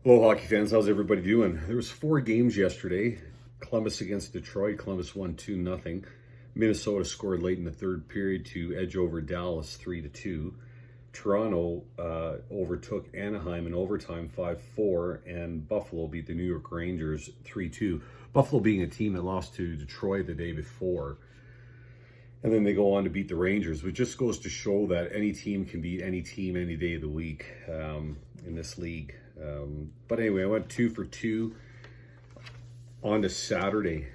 Hello, hockey fans. How's everybody doing? There was 4 games yesterday. Columbus against Detroit. Columbus won 2-0. Minnesota scored late in the third period to edge over Dallas 3-2. Toronto overtook Anaheim in overtime 5-4, and Buffalo beat the New York Rangers 3-2. Buffalo being a team that lost to Detroit the day before. And then they go on to beat the Rangers, which just goes to show that any team can beat any team any day of the week in this league. But anyway, I went 2 for 2 on to Saturday,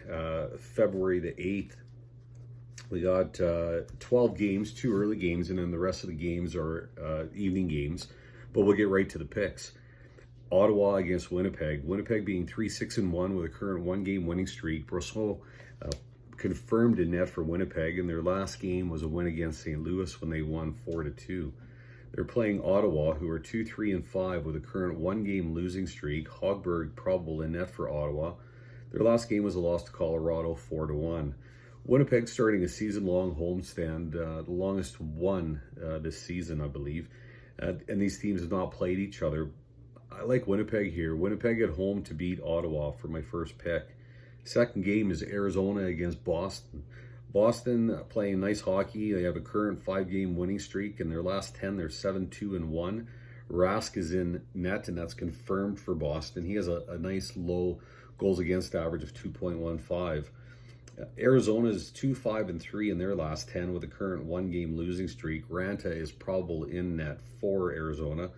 February the 8th. We got 12 games, 2 early games, and then the rest of the games are evening games. But we'll get right to the picks. Ottawa against Winnipeg. Winnipeg being 3-6-1 with a current 1-game winning streak. Brosseau confirmed in net for Winnipeg, and their last game was a win against St. Louis when they won 4-2. They're playing Ottawa, who are 2-3-5 with a current 1-game losing streak. Hogberg probable in net for Ottawa. Their last game was a loss to Colorado 4-1. Winnipeg starting a season-long homestand, the longest one this season, I believe. And these teams have not played each other. I like Winnipeg here. Winnipeg at home to beat Ottawa for my first pick. Second game is Arizona against Boston. Boston playing nice hockey. They have a current 5-game winning streak. In their last 10, they're 7-2-1. Rask is in net, and that's confirmed for Boston. He has a nice low goals against average of 2.15. Arizona is 2-5-3 in their last 10 with a current 1-game losing streak. Ranta is probable in net for Arizona.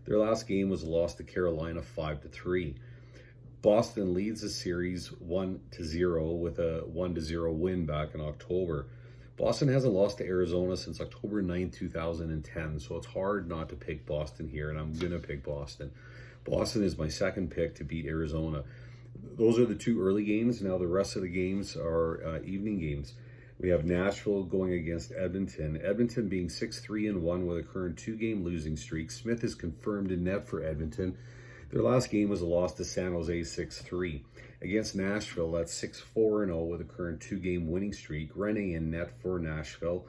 Their last game was a loss to Carolina 5-3. Boston leads the series 1-0 with a 1-0 win back in October. Boston hasn't lost to Arizona since October 9, 2010, so it's hard not to pick Boston here, and I'm going to pick Boston. Boston is my second pick to beat Arizona. Those are the 2 early games. Now the rest of the games are evening games. We have Nashville going against Edmonton. Edmonton being 6-3-1 with a current 2-game losing streak. Smith is confirmed in net for Edmonton. Their last game was a loss to San Jose 6-3. Against Nashville, that's 6-4-0 with a current 2-game winning streak. Rene in net for Nashville,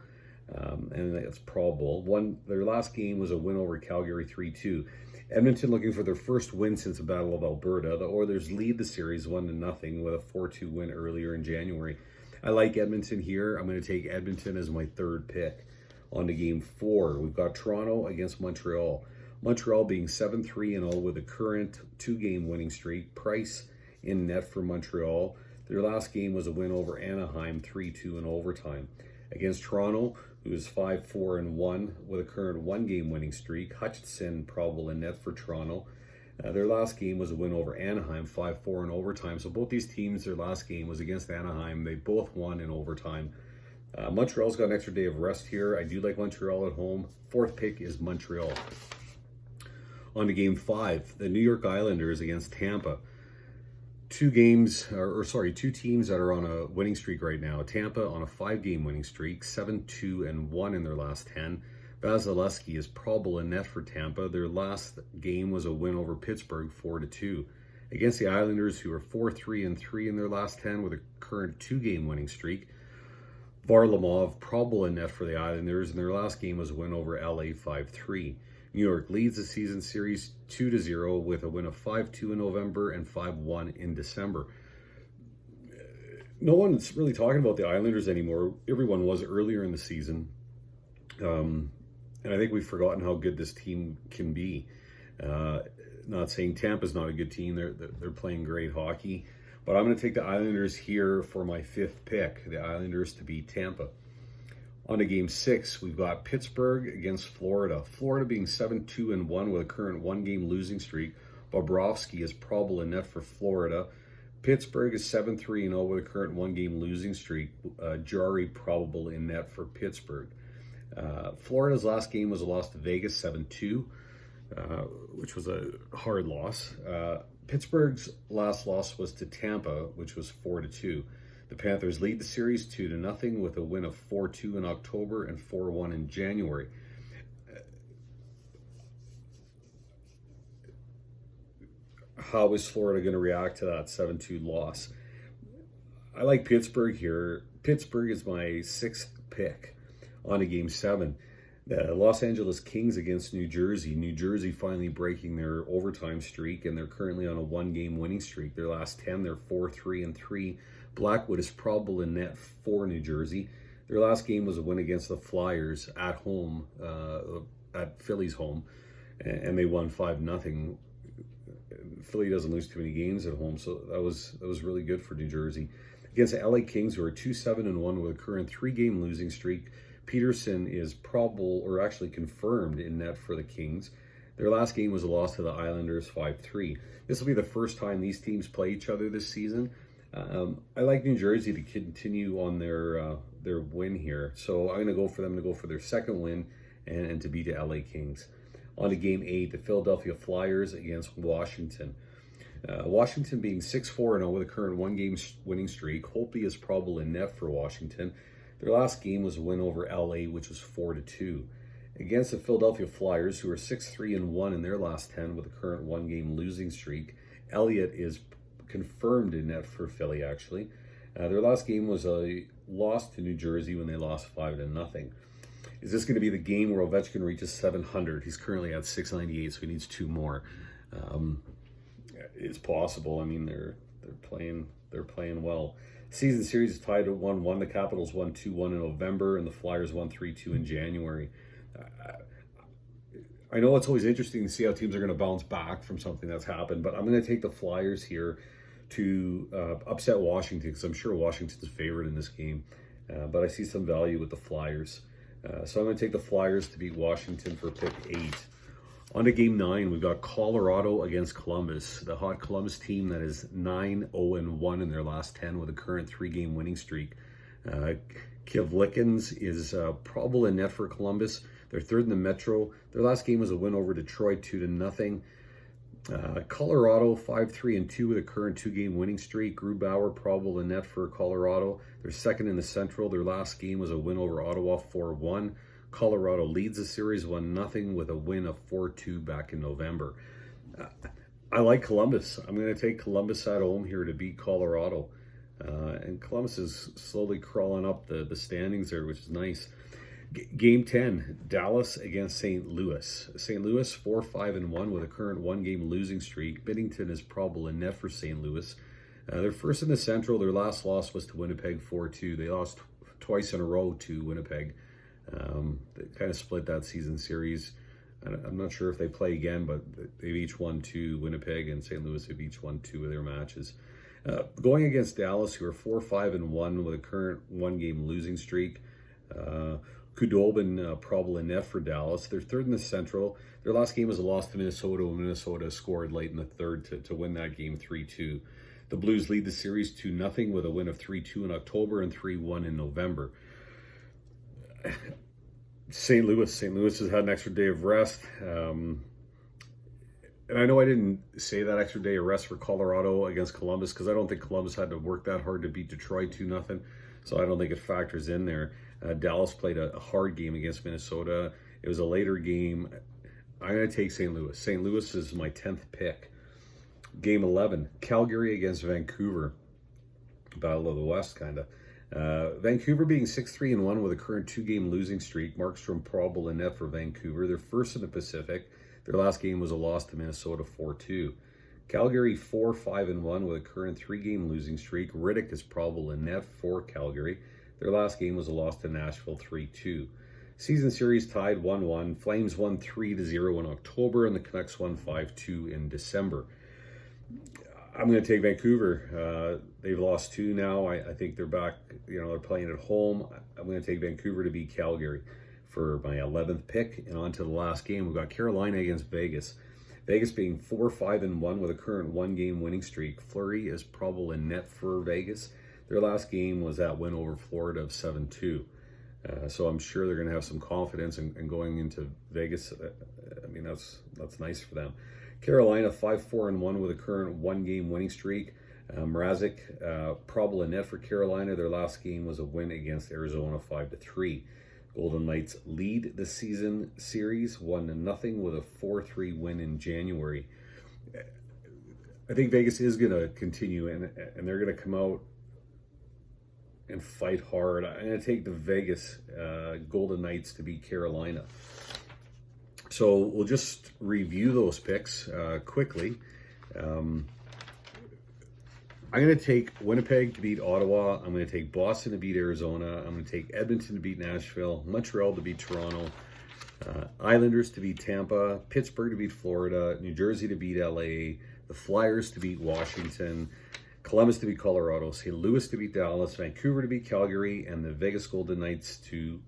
and that's probable. Their last game was a win over Calgary 3-2. Edmonton looking for their first win since the Battle of Alberta. The Oilers lead the series 1-0 with a 4-2 win earlier in January. I like Edmonton here. I'm going to take Edmonton as my third pick. On to game 4, we've got Toronto against Montreal. Montreal being 7-3-0 with a current 2-game winning streak. Price in net for Montreal. Their last game was a win over Anaheim 3-2 in overtime. Against Toronto, who is 5-4-1 with a current 1-game winning streak. Hutchinson probable in net for Toronto. Their last game was a win over Anaheim 5-4 in overtime. So both these teams, their last game was against Anaheim. They both won in overtime. Montreal's got an extra day of rest here. I do like Montreal at home. Fourth pick is Montreal. On to game 5, the New York Islanders against Tampa. 2 teams that are on a winning streak right now. Tampa on a 5-game winning streak, 7-2-1 in their last 10. Vasilevsky is probable in net for Tampa. Their last game was a win over Pittsburgh 4-2. Against the Islanders, who are 4-3-3 in their last 10 with a current 2-game winning streak. Varlamov probable in net for the Islanders, and their last game was a win over LA 5-3. New York leads the season series 2-0 with a win of 5-2 in November and 5-1 in December. No one's really talking about the Islanders anymore. Everyone was earlier in the season. And I think we've forgotten how good this team can be. Not saying Tampa's not a good team. They're playing great hockey. But I'm going to take the Islanders here for my 5th pick. The Islanders to beat Tampa. On to game 6, we've got Pittsburgh against Florida. Florida being 7-2-1 with a current 1-game losing streak. Bobrovsky is probable in net for Florida. Pittsburgh is 7-3-0 with a current 1-game losing streak. Jari probable in net for Pittsburgh. Florida's last game was a loss to Vegas 7-2, which was a hard loss. Pittsburgh's last loss was to Tampa, which was 4-2. The Panthers lead the series 2-0 with a win of 4-2 in October and 4-1 in January. How is Florida going to react to that 7-2 loss? I like Pittsburgh here. Pittsburgh is my 6th pick. On to game 7. The Los Angeles Kings against New Jersey. New Jersey finally breaking their overtime streak, and they're currently on a 1-game winning streak. Their last 10, they're 4-3-3. Blackwood is probable in net for New Jersey. Their last game was a win against the Flyers at home, at Philly's home, and they won 5-0. Philly doesn't lose too many games at home, so that was really good for New Jersey. Against the LA Kings, who are 2-7-1 with a current 3-game losing streak, Peterson is probable, or actually confirmed, in net for the Kings. Their last game was a loss to the Islanders 5-3. This will be the first time these teams play each other this season. I like New Jersey to continue on their win here, so I'm going to go for them to go for their second win and to beat the LA Kings. On to Game 8, the Philadelphia Flyers against Washington. Washington being 6-4-0 with a current 1-game winning streak. Holtby is probable in net for Washington. Their last game was a win over LA, which was 4-2. Against the Philadelphia Flyers, who are 6-3-1 in their last 10 with a current 1-game losing streak. Elliott is confirmed in net for Philly, actually. Their last game was a loss to New Jersey when they lost 5-0. Is this going to be the game where Ovechkin reaches 700? He's currently at 698, so he needs 2 more. It's possible. I mean, they're playing well. Season series is tied at 1-1. The Capitals won 2-1 in November, and the Flyers won 3-2 in January. I know it's always interesting to see how teams are going to bounce back from something that's happened, but I'm going to take the Flyers here to upset Washington, because I'm sure Washington's favorite in this game. But I see some value with the Flyers. So I'm going to take the Flyers to beat Washington for pick 8. On to Game 9, we've got Colorado against Columbus. The hot Columbus team that is 9-0-1 in their last 10 with a current 3-game winning streak. Kivlikins is probable in net for Columbus. They're third in the Metro. Their last game was a win over Detroit 2-0. Colorado 5-3-2 with a current 2-game winning streak. Grubauer probable in net for Colorado. They're second in the Central. Their last game was a win over Ottawa 4-1. Colorado leads the series 1-0 with a win of 4-2 back in November. I like Columbus. I'm going to take Columbus at home here to beat Colorado. And Columbus is slowly crawling up the standings there, which is nice. Game 10, Dallas against St. Louis. St. Louis 4-5-1 with a current 1-game losing streak. Binnington is probable in net for St. Louis. They're first in the Central. Their last loss was to Winnipeg 4-2. They lost twice in a row to Winnipeg. They kind of split that season series. I'm not sure if they play again, but they've each won 2. Winnipeg and St. Louis have each won 2 of their matches. Going against Dallas, who are 4-5-1 with a current 1-game losing streak. Kudobin probable in net for Dallas. They're third in the Central. Their last game was a loss to Minnesota, when Minnesota scored late in the third to win that game 3-2. The Blues lead the series 2-0 with a win of 3-2 in October and 3-1 in November. St. Louis has had an extra day of rest. And I know I didn't say that extra day of rest for Colorado against Columbus, because I don't think Columbus had to work that hard to beat Detroit 2-0. So I don't think it factors in there. Dallas played a hard game against Minnesota. It was a later game. I'm going to take St. Louis. St. Louis is my 10th pick. Game 11, Calgary against Vancouver. Battle of the West, kind of. Vancouver being 6-3-1 with a current 2-game losing streak. Markstrom probable in net for Vancouver. They're first in the Pacific. Their last game was a loss to Minnesota 4-2. Calgary 4-5-1 with a current 3-game losing streak. Riddick is probable in net for Calgary. Their last game was a loss to Nashville 3-2. Season series tied 1-1. Flames won 3-0 in October, and the Canucks won 5-2 in December. I'm going to take Vancouver. They've lost 2 now. I think they're back. They're playing at home. I'm going to take Vancouver to beat Calgary for my 11th pick. And on to the last game. We've got Carolina against Vegas. Vegas being 4-5-1 with a current 1-game winning streak. Fleury is probable in net for Vegas. Their last game was that win over Florida of 7-2. So I'm sure they're going to have some confidence in going into Vegas. I mean, that's nice for them. Carolina 5-4-1 with a current 1-game winning streak. Mrazek probable in net for Carolina. Their last game was a win against Arizona 5-3. Golden Knights lead the season series 1-0 with a 4-3 win in January. I think Vegas is going to continue, and they're going to come out and fight hard. I'm going to take the Vegas Golden Knights to beat Carolina. So we'll just review those picks quickly. I'm going to take Winnipeg to beat Ottawa. I'm going to take Boston to beat Arizona. I'm going to take Edmonton to beat Nashville. Montreal to beat Toronto. Islanders to beat Tampa. Pittsburgh to beat Florida. New Jersey to beat LA. The Flyers to beat Washington. Columbus to beat Colorado. St. Louis to beat Dallas. Vancouver to beat Calgary. And the Vegas Golden Knights to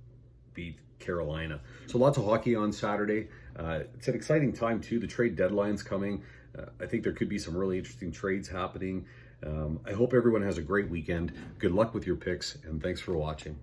beat Carolina. So lots of hockey on Saturday. It's an exciting time too. The trade deadline's coming. I think there could be some really interesting trades happening. I hope everyone has a great weekend. Good luck with your picks, and thanks for watching.